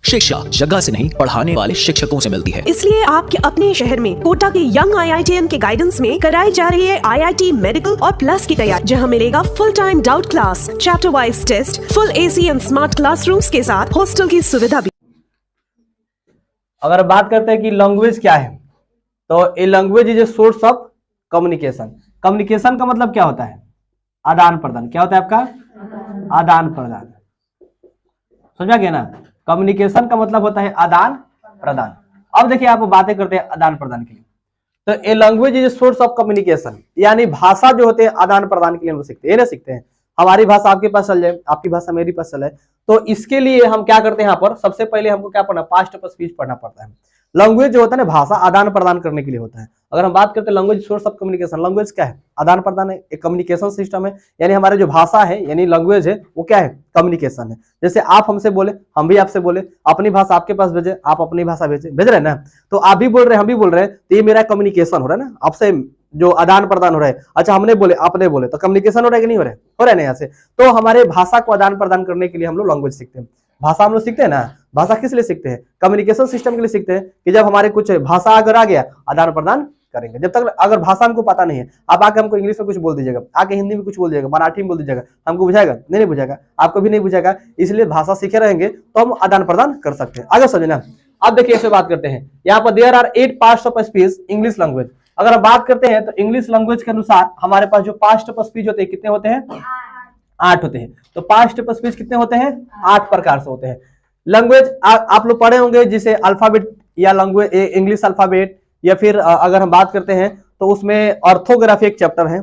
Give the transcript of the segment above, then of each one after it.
शिक्षा जगह से नहीं पढ़ाने वाले शिक्षकों से मिलती है। इसलिए आपके अपने शहर में कोटा के यंग IITian के गाइडेंस में कराई जा रही है IIT मेडिकल और प्लस की तैयारी, जहां मिलेगा full time doubt class, chapter wise test, full AC and smart classrooms के साथ हॉस्टल की सुविधा भी। अगर बात करते हैं कि लैंग्वेज क्या है, तो a language is a source of communication. Communication का मतलब क्या होता है? आदान प्रदान। क्या होता है आपका? आदान प्रदान। समझा गया ना? कम्युनिकेशन का मतलब होता है आदान प्रदान। अब देखिए आप बातें करते हैं आदान प्रदान के लिए, तो a language is source of communication, यानी भाषा जो होते हैं आदान प्रदान के लिए हम सीखते हैं। ये ना सीखते हैं हमारी भाषा आपके पास चल जाए, आपकी भाषा मेरी पास चले, तो इसके लिए हम क्या करते हैं? यहाँ पर सबसे पहले हमको क्या पढ़ना? पास्ट ऑफ स्पीच पढ़ना पड़ता है। लैंग्वेज जो होता है ना, भाषा आदान प्रदान करने के लिए होता है। अगर हम बात करते हैं language source of communication, language क्या है? आदान प्रदान है, एक कम्युनिकेशन सिस्टम है, यानी हमारे जो भाषा है यानी लैंग्वेज है वो क्या है? कम्युनिकेशन है। जैसे आप हमसे बोले, हम भी आपसे बोले, अपनी भाषा आपके पास भेजे, आप अपनी भाषा भेजे, भेज रहे हैं ना, तो आप भी बोल रहे हैं हम भी बोल रहे हैं, तो ये मेरा कम्युनिकेशन हो रहा है ना, आपसे जो आदान प्रदान हो रहा है। अच्छा हमने बोले आपने बोले, तो कम्युनिकेशन हो रहा है कि नहीं हो रहा है? हो रहा है ना यहाँ से। तो हमारे भाषा को आदान प्रदान करने के लिए हम लोग लैंग्वेज सीखते हैं। भाषा हम लोग सीखते हैं ना, भाषा किस लिए सीखते हैं? कम्युनिकेशन सिस्टम के लिए सीखते हैं, कि जब हमारे कुछ भाषा अगर आ गया आदान प्रदान करेंगे। जब तक अगर भाषा हमको पता नहीं है, आप आके हमको इंग्लिश में कुछ बोल दीजिएगा, आके हिंदी में कुछ बोल दीजिएगा, मराठी में बोल दीजिएगा, हमको बुझाएगा? नहीं बुझाएगा, आपको भी नहीं बुझाएगा। इसलिए भाषा सीखे रहेंगे तो हम आदान प्रदान कर सकते हैं। आगे समझना। अब देखिए ऐसे बात करते हैं, यहाँ पर there are 8 parts of speech English language. अगर हम बात करते हैं तो इंग्लिश लैंग्वेज के अनुसार हमारे पास जो पास्ट ऑफ स्पीच होते हैं कितने होते हैं? 8 होते हैं। तो पास्ट ऑफ स्पीच कितने होते हैं? 8 प्रकार से होते हैं। लैंग्वेज आप लोग पढ़े होंगे, जिसे अल्फाबेट या लैंग्वेज इंग्लिश अल्फाबेट, या फिर अगर हम बात करते हैं तो उसमें ऑर्थोग्राफी एक चैप्टर है,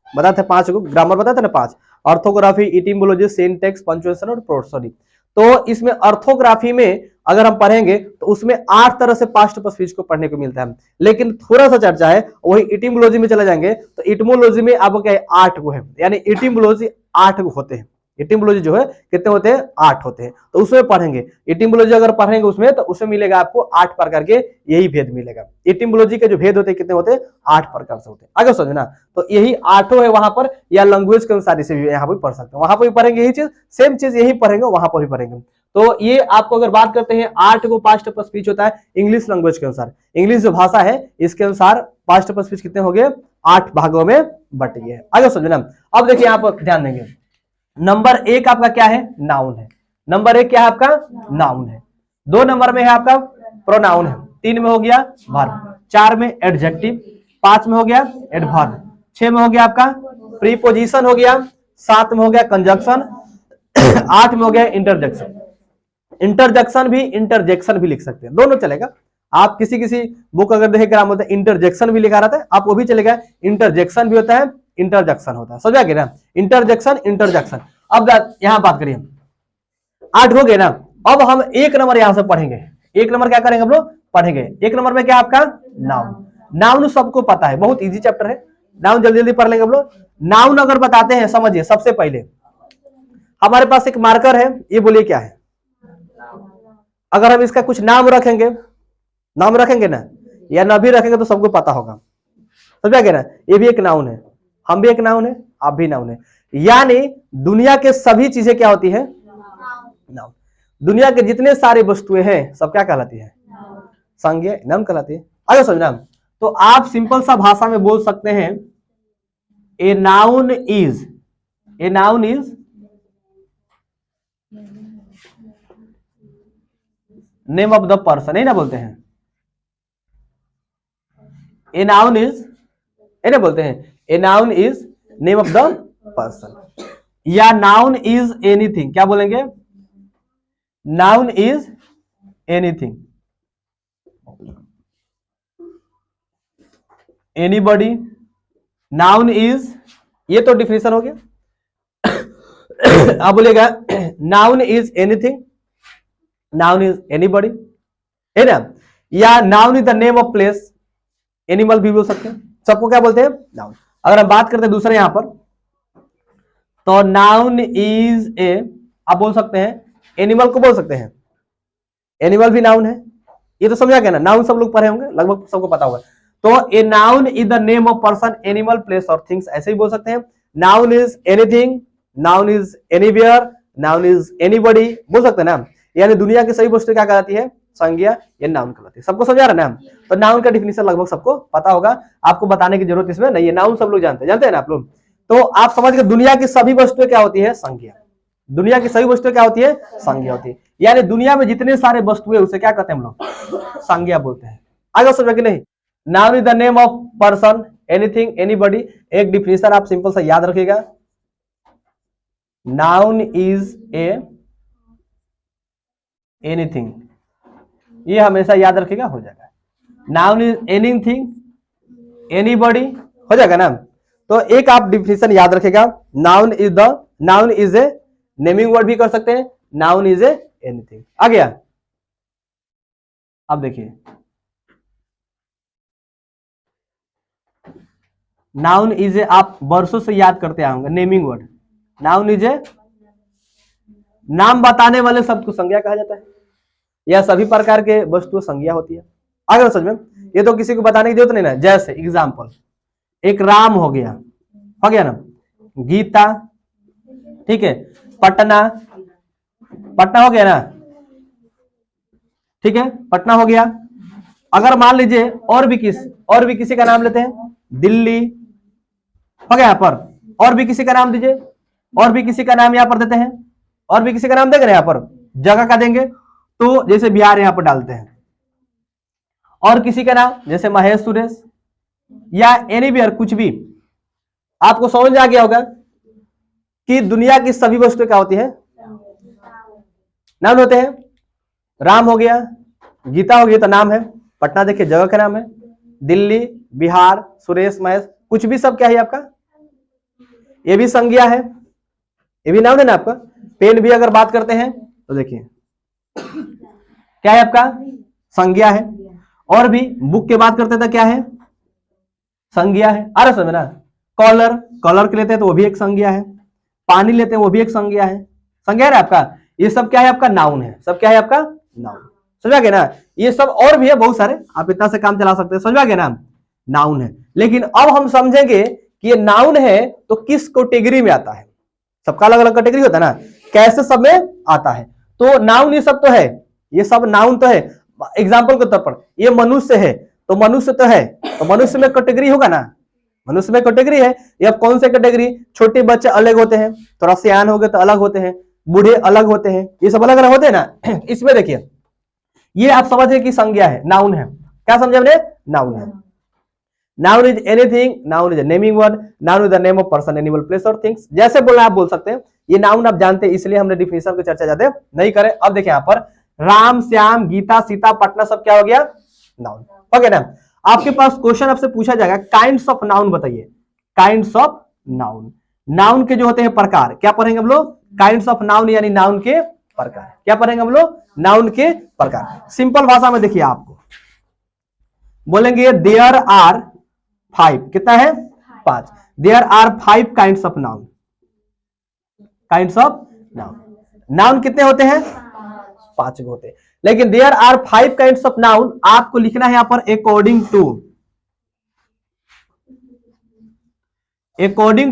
बताते हैं 5 को, ग्रामर बताते ना 5, ऑर्थोग्राफी, इटिमोलॉजी, सिंटैक्स, पंक्चुएशन और प्रोसोडी। तो इसमें ऑर्थोग्राफी में अगर हम पढ़ेंगे तो उसमें 8 तरह से पास्ट ऑफ स्पीच को पढ़ने को मिलता है। लेकिन थोड़ा सा चर्चा है, वही इटिमोलॉजी में चले जाएंगे तो इटिमोलॉजी में आपको क्या है? 8 को है, यानी इटिमोलॉजी 8 को होते हैं। इटिमोलॉजी जो है कितने होते हैं? 8 होते हैं। तो उसमें पढ़ेंगे इटिमोलॉजी, अगर पढ़ेंगे उसमें तो उसमें मिलेगा आपको 8 प्रकार के यही भेद मिलेगा। इटिमोलॉजी के जो भेद होते हैं कितने होते हैं? 8 प्रकार से होते हैं। आगे समझना। तो यही 8 है वहां पर, या लैंग्वेज के अनुसार इसे भी यहाँ पर पढ़ सकते हैं, वहां पर भी पढ़ेंगे यही चीज, सेम चीज यही पढ़ेंगे वहां पर भी पढ़ेंगे। तो ये आपको अगर बात करते हैं 8 को पास्ट ऑफ स्पीच होता है इंग्लिश लैंग्वेज के अनुसार। इंग्लिश जो भाषा है इसके अनुसार पास्ट ऑफ स्पीच कितने हो गए? 8 भागों में बट गए। आगे समझना। अब देखिए यहाँ पर ध्यान देंगे, नंबर 1 आपका क्या है? नाउन है। नंबर 1 क्या है आपका? नाउन है। 2 नंबर में है आपका प्रोनाउन है। 3 में हो गया वर्ब, 4 में एडजेक्टिव, 5 में हो गया एडवर्ब, 6 में हो गया आपका प्रीपोजिशन हो गया, 7 में हो गया कंजंक्शन, 8 में हो गया इंटरजेक्शन। इंटरजेक्शन भी इंटरजेक्शन भी लिख सकते हैं, दोनों चलेगा। आप किसी बुक अगर देखें ग्रामर में इंटरजेक्शन भी लिखा रहता है, आप वो भी चलेगा। इंटरजेक्शन भी होता है, इंटरजेक्शन होता है, समझा गया ना? Interjection interjection. अब यहां बात करिए, 8 हो गए ना। अब हम 1 नंबर यहां से पढ़ेंगे। 1 नंबर क्या करेंगे हम लोग? पढ़ेंगे। 1 नंबर में क्या आपका? नाउन। नाउन सबको पता है, बहुत इजी चैप्टर है। नाउन जल्दी जल्दी पढ़ लेंगे हम लोग। नाउन अगर बताते हैं, समझिए सबसे पहले हमारे पास एक मार्कर है, ये बोलिए क्या है? अगर हम इसका कुछ नाम रखेंगे, नाम रखेंगे ना, या ना भी रखेंगे तो सबको पता होगा, समझा गया ना? ये भी एक नाउन है, हम भी एक नाउन है, आप भी नाउन है। यानी दुनिया के सभी चीजें क्या होती है? नाउन। दुनिया के जितने सारे वस्तुएं हैं सब क्या कहलाती है? संज्ञा, नाउन कहलाती है। आगे समझना। तो आप सिंपल सा भाषा में बोल सकते हैं, a noun is, a noun is name of the person, नहीं ना बोलते हैं? ए नाउन इज, ए ना बोलते हैं, a noun is name of the person, या नाउन इज एनीथिंग। क्या बोलेंगे? Noun is anything, anybody. Noun is, ये तो डिफिनेशन हो गया। आप बोलेगा noun is anything, noun is anybody, है ना? या noun is the name of place, animal भी बोल सकते हैं। सबको क्या बोलते हैं? नाउन। अगर हम बात करते हैं दूसरे यहां पर, तो नाउन इज ए, आप बोल सकते हैं, एनिमल को बोल सकते हैं, एनिमल भी नाउन है। ये तो समझा गया ना? नाउन सब लोग पढ़े होंगे, लगभग सबको पता होगा। तो a noun is the name of person, animal, place और थिंग्स, ऐसे भी बोल सकते हैं। Noun is anything, noun is anywhere, noun is anybody, बोल सकते हैं ना? यानी दुनिया की सभी वस्तुएं क्या कहलाती है? संज्ञा या नाउन कहलाती है। सबको समझा रहा है ना? तो नाउन का डिफिनेशन लगभग सबको पता होगा, आपको बताने की जरूरत इसमें नहीं है, नाउन सब लोग जानते हैं ना आप लोग। तो आप समझ गए दुनिया की सभी वस्तुएं क्या होती है? संज्ञा। दुनिया की सभी वस्तुएं क्या होती है? संज्ञा होती है। यानी दुनिया में जितने सारे वस्तुएं उसे क्या कहते हैं हम लोग? संज्ञा बोलते हैं। आगे समझ कि नहीं? Noun is the name of person, anything, anybody. एक डिफिनेशन आप सिंपल सा याद रखिएगा, नाउन इज ए एनीथिंग, ये हमेशा याद रखिएगा, हो जाएगा। नाउन इज एनीथिंग, एनीबॉडी, हो जाएगा ना? तो एक आप डिफिनेशन याद रखिएगा, noun is a naming word भी कर सकते हैं, नाउन इज ए एनीथिंग। आ गया? अब देखिए, नाउन इज ए आप वर्षों से याद करते आएंगे, naming word. Noun is a नाम बताने वाले शब्द को संज्ञा कहा जाता है, या सभी प्रकार के वस्तु संज्ञा होती है। आगे समझ में? ये तो किसी को बताने की जरूरत नहीं ना। जैसे एग्जाम्पल, एक राम हो गया ना, गीता, ठीक है, पटना हो गया ना, ठीक है, पटना हो गया। अगर मान लीजिए और भी किसी का नाम लेते हैं, दिल्ली हो गया, यहाँ पर और भी किसी का नाम दीजिए, और भी किसी का नाम यहाँ पर देते हैं, और भी किसी का नाम देंगे ना, यहाँ पर जगह का देंगे, तो जैसे बिहार यहाँ पर डालते हैं, और किसी का नाम जैसे महेश, सुरेश, या एनी भी, कुछ भी। आपको समझ आ गया होगा कि दुनिया की सभी वस्तुएं क्या होती है? नाम होते हैं। राम हो गया, गीता हो गई तो नाम है, पटना देखिए जगह का नाम है, दिल्ली, बिहार, सुरेश, महेश, कुछ भी सब क्या है आपका? ये भी संज्ञा है, ये भी नाम है ना आपका। पेन भी अगर बात करते हैं तो देखिए क्या है आपका? संज्ञा है। और भी बुक की बात करते थे, क्या है? संज्ञा है। आ रहा समझ ना? कॉलर के लेते हैं तो वो भी एक संज्ञा है, पानी लेते हैं वो भी एक संज्ञा है। संज्ञा है आपका, ये सब क्या है आपका? नाउन है। सब क्या है आपका? नाउन। समझा गया ना? ये सब और भी है बहुत सारे, आप इतना से काम चला सकते हैं। समझा गया ना? नाउन है। लेकिन अब हम समझेंगे कि ये नाउन है तो किस कैटेगरी में आता है। सबका अलग अलग कैटेगरी होता है ना, कैसे सब में आता है। तो नाउन ये सब तो है, ये सब नाउन तो है। एग्जाम्पल के तौर पर ये मनुष्य है तो मनुष्य तो है, तो मनुष्य में कैटेगरी होगा ना, मनुष्य में कैटेगरी है। ये अब कौन से कैटेगरी? छोटे बच्चे अलग होते हैं, थोड़ा सियान हो गए तो अलग होते हैं, बूढ़े अलग होते हैं, ये सब अलग अलग होते हैं ना। इसमें देखिए ये आप समझिए कि संज्ञा है, नाउन है। क्या समझे हमने? नाउन है। Noun is anything, noun is naming word, noun is the name of person, animal, place और थिंग्स। जैसे बोलना आप बोल सकते हैं, ये नाउन आप जानते हैं इसलिए हमने डिफिनेशन की चर्चा ज्यादा नहीं करे। अब देखिए यहाँ पर राम, श्याम, गीता, सीता, पटना सब क्या हो गया? नाउन। ओके ना? आपके पास क्वेश्चन आपसे पूछा जाएगा काइंड्स ऑफ नाउन बताइए, काइंड्स ऑफ नाउन। नाउन के जो होते हैं प्रकार, क्या पढ़ेंगे हम लोग? काइंड्स ऑफ नाउन, यानी नाउन के प्रकार। क्या पढ़ेंगे हम लोग? नाउन के प्रकार। सिंपल भाषा में देखिए, आपको बोलेंगे देयर आर 5, कितना है? 5। There are 5 kinds of noun. Kinds of noun, noun कितने होते हैं? 5 होते हैं। लेकिन there are 5 kinds of noun आपको लिखना है यहां पर अकॉर्डिंग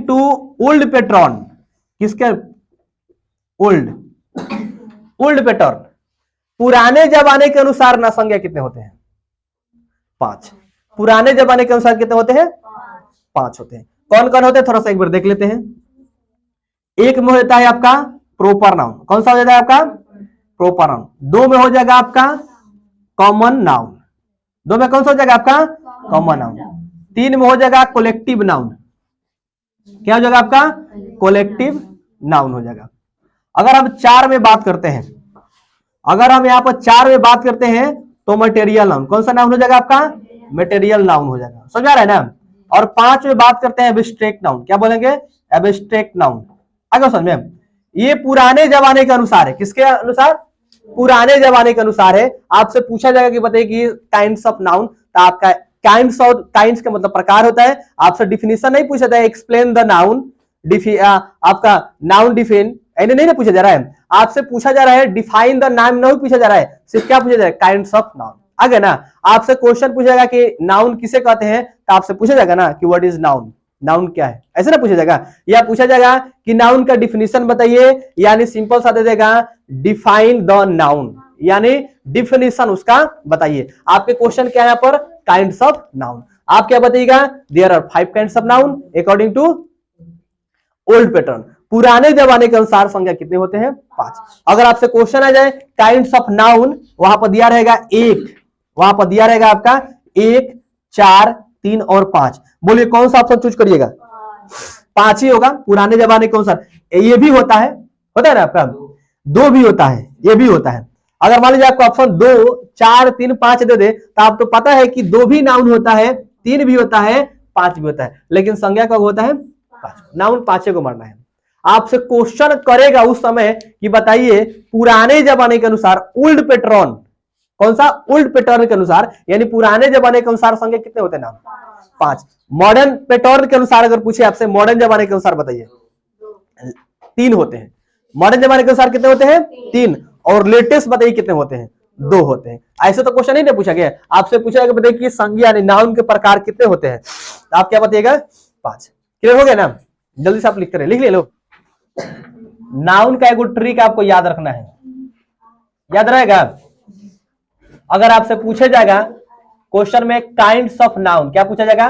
टू ओल्ड पैटर्न। किसके? Old pattern. पुराने जमाने के अनुसार ना संज्ञा कितने होते हैं? 5। पुराने जमाने के अनुसार कितने होते हैं? 5 होते हैं। कौन कौन होते हैं थोड़ा सा एक बार देख लेते हैं। एक में होता है आपका प्रॉपर नाउन। कौन सा हो जाता है आपका? Proper noun. 2 में हो जाएगा आपका कॉमन नाउन। 2 में कौन सा हो जाएगा आपका? Common noun. 3 में हो जाएगा कलेक्टिव नाउन। क्या हो जाएगा आपका? कलेक्टिव नाउन हो जाएगा। अगर हम 4 में बात करते हैं, अगर हम यहाँ पर 4 में बात करते हैं तो मटेरियल नाउन। कौन सा नाउन हो जाएगा आपका? मटेरियल नाउन हो जाएगा। समझ आ रहा है ना? और 5 में बात करते हैं एब्स्ट्रैक्ट नाउन। क्या बोलेंगे? Abstract noun. आगे समझ में? ये पुराने जमाने के अनुसार है। किसके अनुसार? पुराने जमाने के अनुसार है। आपसे पूछा जाएगा कि बताइए कि काइंड्स ऑफ नाउन, तो आपका काइंड्स और काइंड्स का मतलब प्रकार होता है। आपसे डिफिनेशन नहीं पूछा जाए, एक्सप्लेन द नाउन, आपका नाउन डिफाइन ऐसे नहीं ना पूछा जा रहा है। आपसे पूछा जा रहा है डिफाइन द नाउन, नहीं पूछा जा रहा है, सिर्फ क्या पूछा जा रहा है? Kinds of noun. आगे ना आपसे क्वेश्चन पूछेगा कि नाउन किसे कहते हैं, तो आपसे पूछा जाएगा ना कि व्हाट इज नाउन, नाउन क्या है, ऐसे ना पूछा जाएगा। या पूछा जाएगा कि नाउन का डिफिनेशन बताइए, यानी सिंपल सा दे देगा डिफाइन द नाउन, यानी डिफिनेशन उसका बताइए। आपके क्वेश्चन क्या है यहाँ पर, काइंड्स ऑफ नाउन। आप क्या बताइएगा, there are 5 kinds of noun according to old pattern. पुराने जमाने के अनुसार संज्ञा कितने होते हैं, 5। अगर आपसे क्वेश्चन आ जाए काइंड्स ऑफ नाउन, वहां पर दिया रहेगा 1, वहां पर दिया रहेगा आपका 1, 4, 3 और 5। बोलिए कौन सा ऑप्शन चूज करिएगा, 5 ही होगा पुराने जमाने के अनुसार। ये भी होता है ना आपका, 2 भी होता है, ये भी होता है। अगर मान लीजिए आपको ऑप्शन 2, 4, 3, 5 दे दे तो आप तो पता है कि 2 भी नाउन होता है, 3 भी होता है, 5 भी होता है, लेकिन संज्ञा कब होता है, 5। नाउन 5 को मारना है। आपसे क्वेश्चन करेगा उस समय कि बताइए पुराने जमाने के अनुसार ओल्ड पैटर्न, कौन सा, ओल्ड पैटर्न के अनुसार, यानी पुराने जमाने के अनुसार संज्ञा कितने होते हैं, नाउन 5। मॉडर्न पैटर्न के अनुसार अगर पूछे आपसे, मॉडर्न जमाने के अनुसार बताइए, 3 होते हैं। मॉडर्न जमाने के अनुसार कितने होते हैं, 3। और लेटेस्ट बताइए कितने होते हैं, 2 होते हैं। ऐसे तो क्वेश्चन नहीं पूछा गया, आपसे पूछा गया बताइए कि संज्ञा यानी नाउन के प्रकार कितने होते हैं, तो आप क्या बताइएगा, 5। क्लियर हो गया ना, जल्दी से आप लिखते रहे, लिख ले लो। नाउन का एक ट्रिक आपको याद रखना है, याद रहेगा। अगर आपसे पूछा जाएगा क्वेश्चन में काइंड्स ऑफ नाउन, क्या पूछा जाएगा,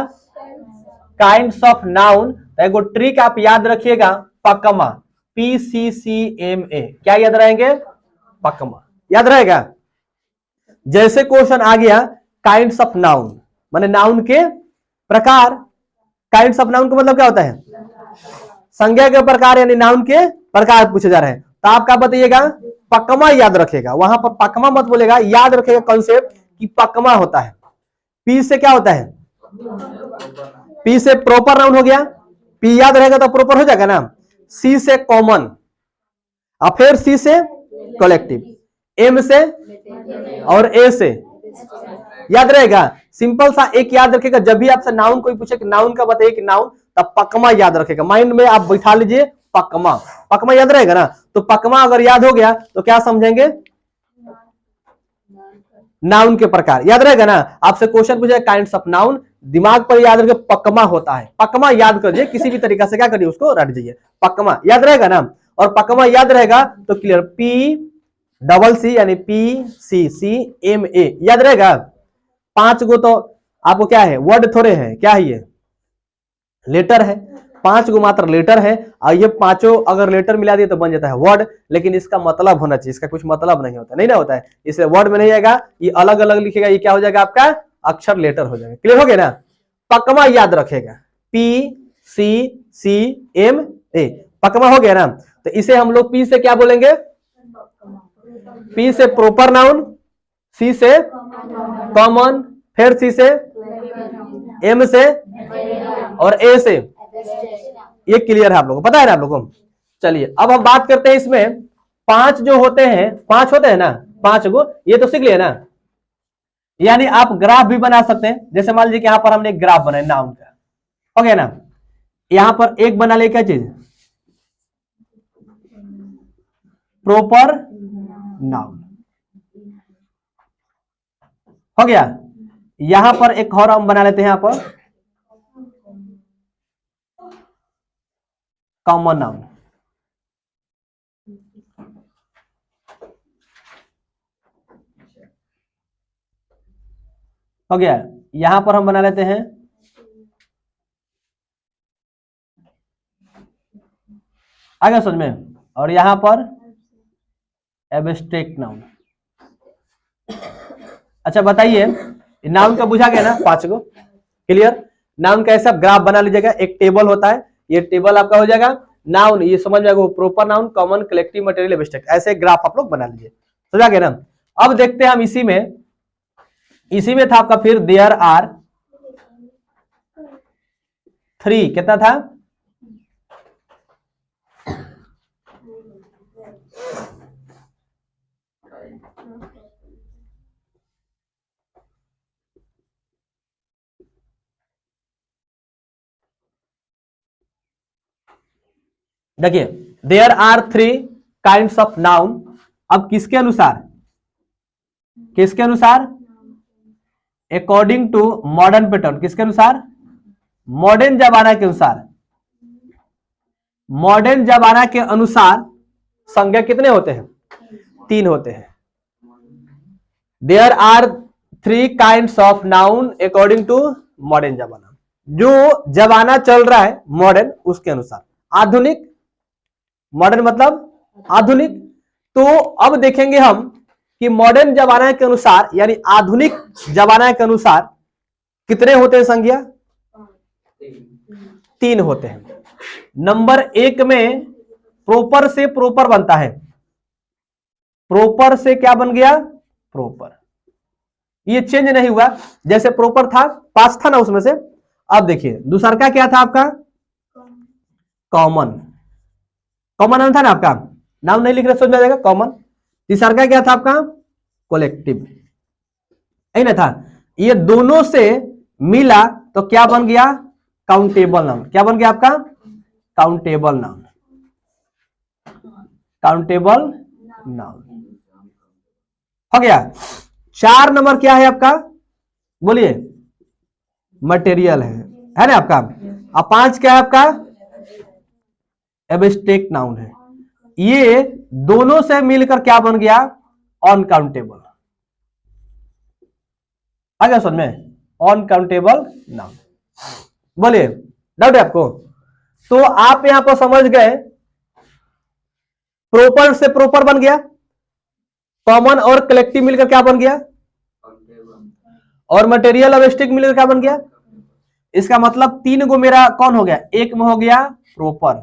काइंड्स ऑफ नाउन, तो एक ट्रिक आप याद रखिएगा, पकमा, PCCMA, क्या याद रहेंगे, पकमा, याद रहेगा। जैसे क्वेश्चन आ गया काइंड्स ऑफ नाउन, माने नाउन के प्रकार, काइंड्स ऑफ नाउन का मतलब क्या होता है, संज्ञा के प्रकार, यानी नाउन के प्रकार पूछे जा रहे हैं, तो आप क्या बताइएगा, पकमा याद रखेगा। वहां पर पकमा मत बोलेगा, याद रखेगा कॉन्सेप्ट कि पकमा होता है। पी से क्या होता है, पी से प्रॉपर नाउन हो गया, पी याद रहेगा तो प्रॉपर हो जाएगा ना। सी से कॉमन, और फिर सी से कलेक्टिव, एम से और ए से याद रहेगा। सिंपल सा एक याद रखेगा, जब भी आपसे नाउन कोई पूछे कि नाउन का बताइए कि नाउन, तब पकमा याद रखेगा, माइंड में आप बैठा लीजिए पकमा, पकमा याद रहेगा ना। तो पकमा अगर याद हो गया तो क्या समझेंगे, नाउन के प्रकार, याद रहेगा ना। आपसे क्वेश्चन पूछे काइंड्स ऑफ नाउन, दिमाग पर याद रखिए पकमा होता है, पकमा याद कर किसी भी तरीका से क्या करिए, उसको रट दीजिए, पकमा याद रहेगा ना। और पकमा याद रहेगा तो क्लियर, PCC यानी PCCMA याद रहेगा। 5 गो तो आपको क्या है, वर्ड थोड़े है, क्या है ये, लेटर है, 5 गो मात्र लेटर है, और ये 5 अगर लेटर मिला दिए तो बन जाता है वर्ड, लेकिन इसका मतलब होना चाहिए, इसका कुछ मतलब नहीं होता, नहीं ना होता है, इसलिए वर्ड में नहीं आएगा, ये अलग अलग लिखेगा, ये क्या हो जाएगा आपका अक्षर लेटर हो जाएगा। क्लियर हो गया ना, पकमा याद रखेगा, PCCMA, पकमा हो गया ना। तो इसे हम लोग P से क्या बोलेंगे, P से प्रॉपर नाउन, C से कॉमन, फिर C से, M से और A से, ये क्लियर है आप लोगों को, पता है ना आप लोगों को। चलिए अब हम बात करते हैं इसमें 5 जो होते हैं, 5 होते हैं ना, 5 गो, ये तो सीख लिए ना। यानी आप ग्राफ भी बना सकते हैं, जैसे मान लीजिए कि यहां पर हमने एक ग्राफ बनाया नाउन का, हो गया ना। यहां पर एक बना ले, क्या चीज, प्रॉपर नाउन, हो गया। यहां पर एक और हम बना लेते हैं, यहां पर कॉमन नाउन, हो गया। यहां पर हम बना लेते हैं आगे समझ में, और यहां पर एब्स्ट्रैक्ट नाउन। अच्छा बताइए, नाउन का बुझा गया ना, 5 गो, क्लियर। नाउन का ऐसा ग्राफ बना लीजिएगा, एक टेबल होता है, ये टेबल आपका हो जाएगा नाउन, ये समझ जाएगा, proper noun, common, collective, material, abstract, ऐसे ग्राफ आप लोग बना लीजिए, समझा गया ना। अब देखते हैं हम इसी में था आपका, फिर देयर आर 3, कितना था, देखिए there are 3 kinds of noun. अब किसके अनुसार, किसके अनुसार, अकॉर्डिंग टू मॉडर्न पैटर्न, किसके अनुसार, मॉडर्न जमाना के अनुसार, मॉडर्न जमाना के अनुसार संज्ञा कितने होते हैं, 3 होते हैं। There are 3 kinds of noun according to modern जमाना। जो जमाना चल रहा है मॉडर्न, उसके अनुसार। आधुनिक, मॉडर्न मतलब आधुनिक। तो अब देखेंगे हम कि मॉडर्न जमाना के अनुसार यानी आधुनिक जमाना के अनुसार कितने होते हैं संज्ञा? 3 होते हैं। नंबर 1 में प्रोपर से प्रोपर बनता है। प्रोपर से क्या बन गया? प्रोपर। ये चेंज नहीं हुआ, जैसे प्रोपर था 5 था ना उसमें से। अब देखिए दूसरा का क्या था आपका? कॉमन। कॉमन नाउन था ना आपका, नाम नहीं लिख रहे, समझ में आ जाएगा। कॉमन। तीसरा का क्या था आपका? कलेक्टिव, यही ना था। ये दोनों से मिला तो क्या बन गया? Countable noun. क्या बन गया आपका? Countable noun. काउंटेबल नाउन हो गया। 4 नंबर क्या है आपका? बोलिए। मटेरियल है ना आपका। अब 5 क्या है आपका? एब्स्ट्रैक्ट नाउन है। ये दोनों से मिलकर क्या बन गया? अनकाउंटेबल। आ गया समझ में? Uncountable noun. बोलिए, डाउट है आपको? तो आप यहां पर समझ गए, प्रोपर से प्रोपर बन गया, कॉमन और कलेक्टिव मिलकर क्या बन गया? और मटेरियल और एब्स्ट्रैक्ट मिलकर क्या बन गया? इसका मतलब 3 गो मेरा कौन हो गया? एक में हो गया प्रोपर,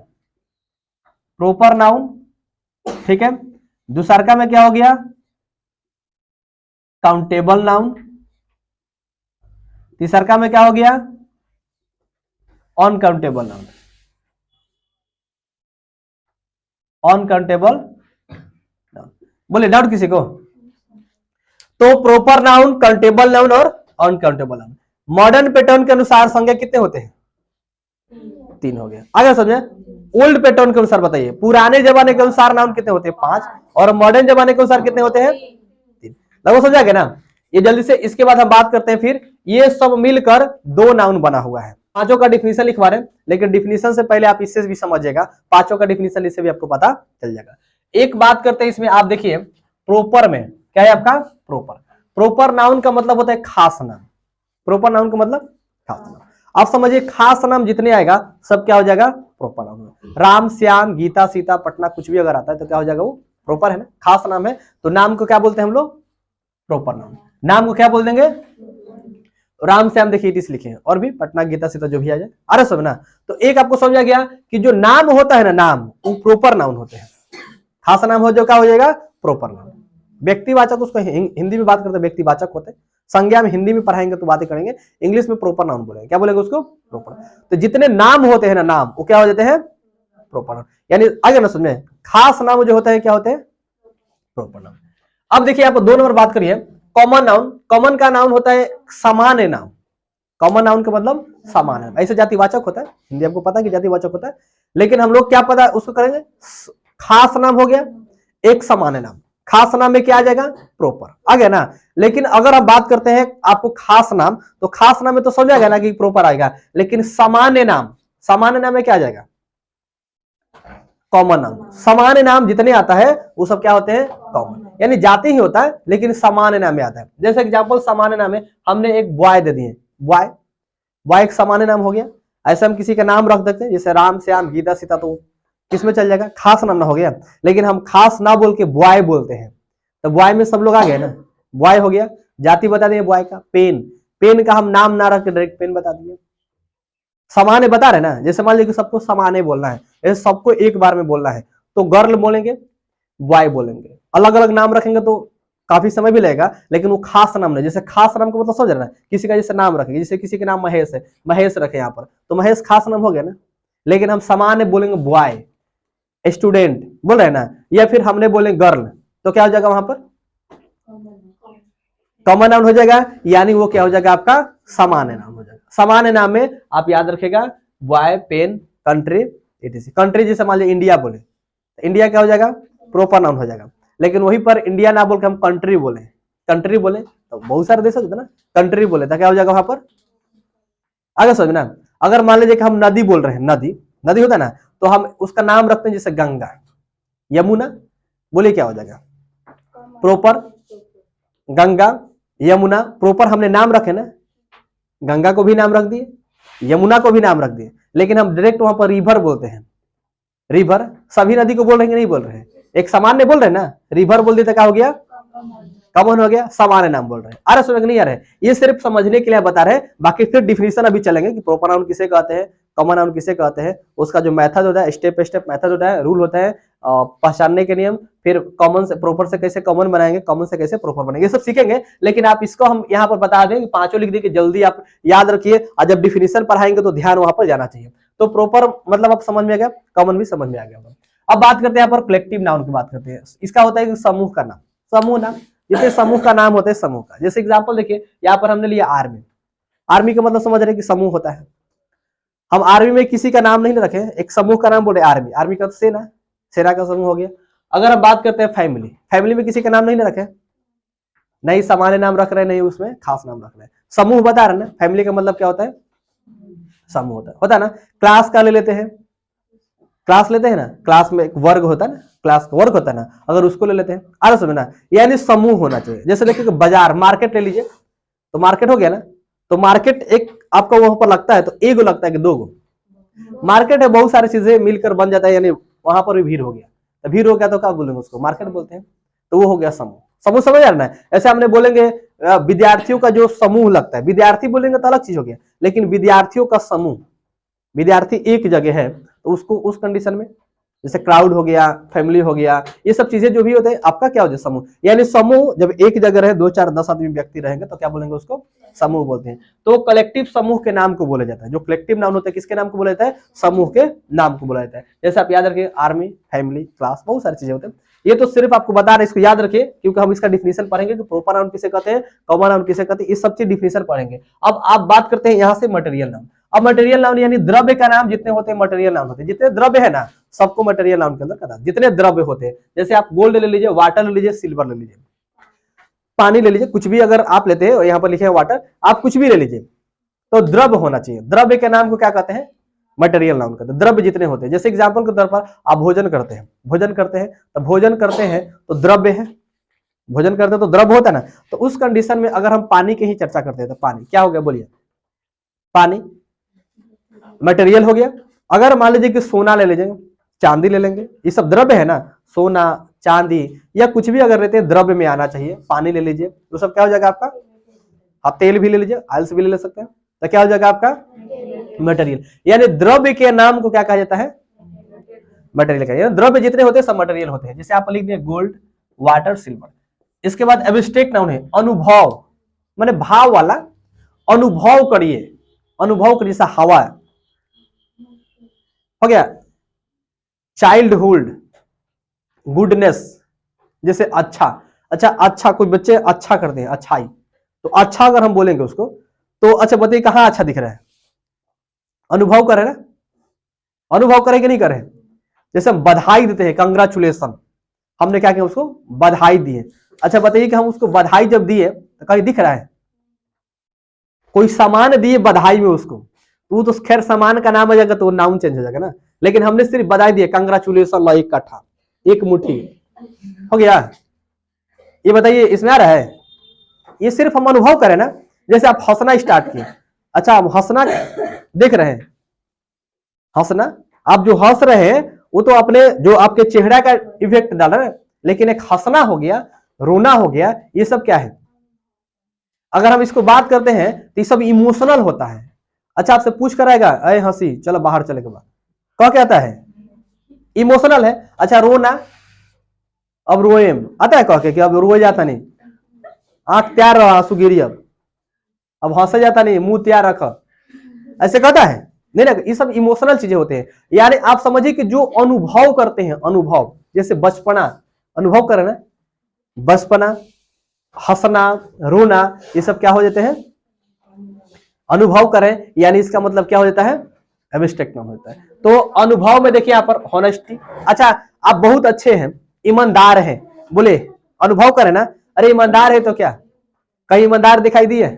प्रोपर नाउन, ठीक है। दूसरा का में क्या हो गया? Countable noun. तीसरा का में क्या हो गया? Uncountable noun. Uncountable noun. बोले डाउट किसी को? तो प्रोपर नाउन, काउंटेबल नाउन और अनकाउंटेबल नाउन। मॉडर्न पैटर्न के अनुसार संज्ञा कितने होते हैं? 3 हो गया। आगे समझे? ओल्ड पैटर्न के अनुसार बताइए, पुराने जमाने के अनुसार नाउन कितने होते हैं? 5। और मॉडर्न जमाने के अनुसार कितने होते हैं? 3। लगभग समझा गया ना? ये जल्दी से इसके बाद हम बात करते हैं। फिर ये सब मिलकर 2 नाउन बना हुआ है। 5 का डिफिनीशन लिखवा रहे हैं, लेकिन डिफिनीशन से पहले आप इससे भी समझिएगा। 5 का डिफिनीशन इससे भी आपको पता चल जाएगा। एक बात करते हैं इसमें, आप देखिए प्रोपर में क्या है आपका? प्रोपर। प्रोपर नाउन का मतलब होता है खास नाम। प्रोपर नाउन का मतलब खास नाम। आप समझिए, खास नाम जितने आएगा सब क्या हो जाएगा? Proper noun. राम, श्याम, गीता, सीता, पटना, कुछ भी अगर आता है तो क्या हो जाएगा? वो प्रोपर है ना, खास नाम है। तो नाम को क्या बोलते हैं हम लोग? Proper noun. नाम को क्या बोल देंगे? राम श्याम देखिए इस लिखे हैं, और भी पटना, गीता, सीता जो भी आ जाए। अरे सब ना। तो एक आपको समझा गया कि जो नाम होता है ना, नाम वो प्रोपर नाउन होते हैं। खास नाम हो जो क्या हो जाएगा? Proper noun. व्यक्तिवाचक उसको हिंदी में बात करते हैं व्यक्तिवाचक होते हैं। संज्ञा में हिंदी में पढ़ाएंगे तो बातें करेंगे, इंग्लिश में प्रोपर नाउन बोलेंगे। क्या बोलेंगे उसको? प्रोपर। तो जितने नाम होते हैं ना, नाम वो क्या हो जाते हैं? Proper noun. यानी आगे ना समझे, खास नाम जो होता है क्या होते हैं? Proper noun. अब देखिए आप 2 नंबर बात करिए, कॉमन नाउन। कॉमन का नाउन होता है सामान्य नाम। कॉमन नाउन का मतलब सामान्य नाम। ऐसे जातिवाचक होता है, हिंदी आपको पता है कि जातिवाचक होता है, लेकिन हम लोग क्या पता उसको करेंगे? खास नाम हो गया, एक सामान्य नाम। खास नाम में क्या आ जाएगा? प्रोपर। आ गया ना? लेकिन अगर आप बात करते हैं आपको खास नाम, तो खास नाम में तो समझ आएगा ना कि प्रोपर आएगा, लेकिन सामान्य नाम, सामान्य नाम में क्या आ जाएगा? कॉमन नाम। सामान्य नाम जितने आता है वो सब क्या होते हैं? कॉमन। यानी जाति ही होता है, लेकिन सामान्य नाम में आता है। जैसे एग्जांपल सामान्य नाम में हमने एक बॉय दे दिए, बॉय। बॉय एक सामान्य नाम हो गया। ऐसे हम किसी का नाम रख देते हैं, जैसे राम, श्याम, गीता, सीता, तो किसमें चल जाएगा? खास नाम ना हो गया। लेकिन हम खास ना बोल के बॉय बोलते हैं, तो बॉय में सब लोग आ गए ना, बॉय हो गया। जाति बता दिए बॉय का। पेन, पेन का हम नाम ना रख के डायरेक्ट पेन बता दिए। सामान्य बता रहे ना, जैसे मान लीजिए सबको सामान्य बोलना है, जैसे सबको एक बार में बोलना है, तो गर्ल बोलेंगे, बॉय बोलेंगे। अलग अलग नाम रखेंगे तो काफी समय भी लगेगा, लेकिन वो खास नाम नहीं। जैसे खास नाम का मतलब समझ रहे ना, किसी का जैसे नाम रखेंगे, जैसे किसी का नाम महेश है, महेश रखे यहाँ पर, तो महेश खास नाम हो गया ना। लेकिन हम सामान्य बोलेंगे बॉय, स्टूडेंट बोल रहे हैं ना, या फिर हमने बोले गर्ल, तो क्या हो जाएगा? वहां पर कॉमन नाउन हो जाएगा, यानी वो क्या हो जाएगा? आपका सामान्य नाम हो जाएगा। सामान्य नाम में आप याद रखेगा boy, pen, country, etc। Country जैसे मान लीजिए इंडिया बोले, तो इंडिया क्या हो जाएगा? प्रोपर नाउन हो जाएगा। लेकिन वहीं पर इंडिया ना बोल के हम कंट्री बोले, कंट्री बोले तो बहुत सारे देश होते ना, कंट्री बोले तो क्या हो जाएगा? वहां पर आगे समझना। अगर मान लीजिए कि हम नदी बोल रहे हैं, नदी, नदी होता है ना, तो हम उसका नाम रखते हैं जैसे गंगा, यमुना, बोलिए क्या हो जाएगा? प्रॉपर, गंगा, यमुना। प्रॉपर हमने नाम रखे ना, गंगा को भी नाम रख दिए, यमुना को भी नाम रख दिए, लेकिन हम डायरेक्ट वहां पर रिवर बोलते हैं। रिवर, सभी नदी को बोल रहे हैं कि नहीं बोल रहे हैं? एक सामान्य बोल रहे हैं ना, रिवर बोल दिए तो क्या हो गया? कॉमन हो गया, सामान्य नाम बोल रहे हैं। अरे समझ नहीं आ रहा है, ये सिर्फ समझने के लिए बता रहे हैं, बाकी फिर डिफिनेशन अभी चलेंगे कि प्रॉपर नाउन किसे कहते हैं, कॉमन नाउन किसे कहते हैं, उसका जो मेथड होता है, स्टेप बाय स्टेप मेथड होता है, रूल होता है, पहचानने के नियम, फिर कॉमन से प्रॉपर से कैसे कॉमन बनाएंगे, कॉमन से कैसे प्रॉपर बनाएंगे, ये सब सीखेंगे। लेकिन आप इसको हम यहाँ पर बता दें कि पांचों लिख दें, जल्दी आप याद रखिए, और जब डिफिनेशन पढ़ाएंगे तो ध्यान वहां पर जाना चाहिए। तो प्रॉपर मतलब आप समझ में आ गया, कॉमन भी समझ में आ गया। अब बात करते हैं यहाँ पर कलेक्टिव नाउन की बात करते हैं। इसका होता है समूह का नाम, समूह नाम, जिससे समूह का नाम होता है समूह का। जैसे एग्जांपल देखिए, यहाँ पर हमने लिया आर्मी। आर्मी का मतलब समझ रहे हैं कि समूह होता है। हम आर्मी में किसी का नाम नहीं रखे, एक समूह का नाम बोले आर्मी। आर्मी का सेना, सेना का समूह हो गया। अगर हम बात करते हैं फैमिली, फैमिली में किसी का नाम नहीं रखे, नहीं सामान्य नाम रख रहे, नहीं उसमें खास नाम रख रहे, समूह बता रहे ना। फैमिली का मतलब क्या होता है? समूह होता है ना। क्लास का ले लेते हैं, क्लास लेते हैं ना, क्लास में एक वर्ग होता है ना, क्लास का वर्ग होता है ना, अगर उसको ले लेते हैं, अरे समझना, यानी समूह होना चाहिए। जैसे देखिए बाजार, मार्केट ले लीजिए, तो मार्केट हो गया ना, तो मार्केट एक आपका वहां पर लगता है तो एक गो लगता है कि दो गो मार्केट है, बहुत सारी चीजें मिलकर बन जाता है, यानी वहां पर भी भीड़ हो गया। तो भीड़ हो गया तो क्या बोलेंगे उसको? मार्केट बोलते हैं। तो वो हो गया समूह। समूह समझ आ रहा है? ऐसे हमने बोलेंगे विद्यार्थियों का जो समूह लगता है, विद्यार्थी बोलेंगे तो अलग चीज हो गया, लेकिन विद्यार्थियों का समूह, विद्यार्थी एक जगह है तो उसको उस कंडीशन में, जैसे क्राउड हो गया, फैमिली हो गया, ये सब चीजें जो भी होते हैं, आपका क्या हो जाए? समूह। यानी समूह जब एक जगह रहे, 2 4 10 आदमी व्यक्ति रहेंगे तो क्या बोलेंगे उसको? समूह बोलते हैं। तो कलेक्टिव समूह के नाम को बोला जाता है। जो कलेक्टिव नाउन होता है किसके नाम को बोला जाता है? समूह के नाम को बोला जाता है। जैसे आप याद रखिए, आर्मी, फैमिली, क्लास, बहुत सारी चीजें होते हैं। ये तो सिर्फ आपको बता रहे, इसको याद रखिए, क्योंकि हम इसका डिफिनेशन पढ़ेंगे कि प्रॉपर नाउन किसे कहते हैं, कॉमन नाउन किसे कहते हैं, इस सब चीज डिफिनेशन पढ़ेंगे। अब आप बात करते हैं यहाँ से मटेरियल नाउन। अब मटेरियल नाउन यानी द्रव्य का नाम जितने होते हैं मटेरियल नाउन होते हैं। जितने द्रव्य है ना, सबको मटेरियल नाउन के अंदर कहता है। जितने द्रव्य होते हैं, जैसे आप गोल्ड ले लीजिए, वाटर ले लीजिए, सिल्वर ले लीजिए, पानी ले लीजिए, कुछ भी अगर आप लेते हैं, यहाँ पर लिखे हैं वाटर, आप कुछ भी ले लीजिए, तो द्रव्य होना चाहिए। द्रव्य के नाम को क्या कहते हैं? मटेरियल नाउन कहते हैं। द्रव्य जितने होते हैं, जैसे एग्जाम्पल के तौर पर आप भोजन करते हैं, भोजन करते हैं तो भोजन करते हैं तो द्रव्य है, भोजन करते हैं तो द्रव्य होता है ना। तो उस कंडीशन में अगर हम पानी की ही चर्चा करते हैं तो पानी क्या हो गया? बोलिए, पानी मटेरियल हो गया। अगर मान लीजिए कि सोना ले लीजिए, चांदी ले लेंगे, ये सब द्रव्य है ना, सोना, चांदी या कुछ भी अगर लेते हैं द्रव्य में आना चाहिए। पानी ले लीजिए, तो सब क्या हो जाएगा आपका? आप तेल भी ले लीजिए, ऑयल्स भी ले सकते हैं, तो क्या हो जाएगा आपका? मटेरियल। यानी द्रव्य के नाम को क्या कहा जाता है? मटेरियल का। यानी द्रव्य जितने होते हैं सब मटेरियल होते हैं। जैसे आप लिख दिए गोल्ड, वाटर, सिल्वर। इसके बाद एब्स्ट्रैक्ट नाउन है अनुभव, माने भाव वाला। अनुभव करिए, अनुभव करिए, जैसा हवा हो गया। चाइल्डहुड, गुडनेस, जैसे अच्छा, अच्छा कोई बच्चे अच्छा करते हैं, अच्छाई, तो अच्छा अगर हम बोलेंगे उसको, तो अच्छा बताइए कहाँ अच्छा दिख रहा है? अनुभव कर रहे हैं ना, अनुभव करें कि नहीं करें? जैसे हम बधाई देते हैं, कंग्रेचुलेशन, हमने क्या किया? उसको बधाई दिए। अच्छा बताइए कि हम उसको बधाई जब दिए तो कहीं दिख रहा है? कोई सामान दिए बधाई में उसको, वो तो खैर सामान का नाम आ जाएगा तो नाउन चेंज हो जाएगा ना, लेकिन हमने सिर्फ बधाई दिए, कंग्रेचुलेशन, ला एक कट्ठा, एक मुट्ठी, हो गया। ये बताइए इसमें आ रहा है? ये सिर्फ हम अनुभव करें ना। जैसे आप हंसना स्टार्ट किए, अच्छा हम हंसना देख रहे हैं, हंसना, आप जो हंस रहे हैं वो तो अपने जो आपके चेहरा का इफेक्ट डाल रहे हैं, लेकिन एक हंसना हो गया, रोना हो गया, ये सब क्या है? अगर हम इसको बात करते हैं तो ये सब इमोशनल होता है। अच्छा आपसे पूछ कर आएगा, अरे हंसी चलो बाहर चले के बाद, क्या कहता है? इमोशनल है। अच्छा रोना, अब रोएम आता है कह के कि अब रोए जाता नहीं, आंख तैयार रहा, आंसू गिरी, अब हंसा जाता नहीं, मुंह तैयार रखा, ऐसे कहता है? नहीं ना, ये सब इमोशनल चीजें होते हैं। यानी आप समझिए कि जो अनुभव करते हैं, अनुभव, जैसे बचपना अनुभव करें ना, बचपना, हंसना, रोना, ये सब क्या हो जाते हैं? अनुभव करें। यानी इसका मतलब क्या हो जाता है? एब्स्ट्रैक्ट नाउन होता है। तो अनुभव में देखिए यहाँ पर हॉनेस्टी, अच्छा आप बहुत अच्छे हैं, ईमानदार हैं, बोले अनुभव करें ना, अरे ईमानदार है तो क्या कहीं ईमानदार दिखाई दिए?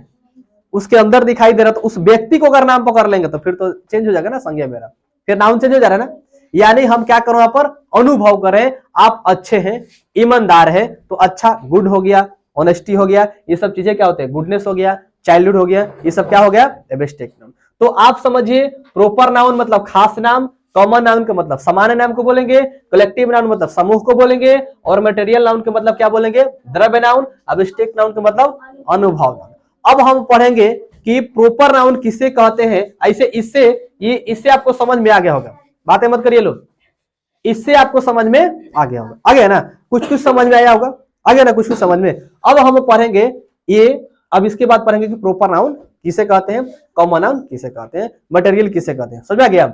उसके अंदर दिखाई दे रहा, तो उस व्यक्ति को अगर नाम पकड़ लेंगे तो फिर तो चेंज हो जाएगा ना संज्ञा मेरा, फिर नाउन चेंज हो जा रहा है ना। यानी हम क्या करो यहाँ पर अनुभव करें आप अच्छे हैं, ईमानदार है, तो अच्छा गुड हो गया, ऑनेस्टी हो गया, ये सब चीजें क्या होते हैं, गुडनेस हो गया, चाइल्डहुड हो गया, ये सब क्या हो गया, एब्स्ट्रैक्ट नाउन। तो आप समझिए प्रोपर नाउन मतलब खास नाम, कॉमन नाउन का मतलब सामान्य नाम को बोलेंगे, कलेक्टिव नाउन मतलब समूह को बोलेंगे, और मटेरियल नाउन के मतलब क्या बोलेंगे, द्रव्य नाउन, एब्स्ट्रैक्ट नाउन का मतलब अनुभव नाउन। अब हम पढ़ेंगे कि प्रोपर नाउन किसे कहते हैं। ऐसे इससे आपको समझ में आ गया होगा, बातें मत करिए लोग, इससे आपको समझ में आ गया होगा, आ गया ना, कुछ कुछ समझ में आया होगा, आ गया ना कुछ कुछ समझ में। अब हम पढ़ेंगे ये, अब इसके बाद पढ़ेंगे कि प्रोपर नाउन किसे कहते हैं, कॉमन नाउन किसे कहते हैं, मटेरियल किसे कहते हैं, समझ में आ गया।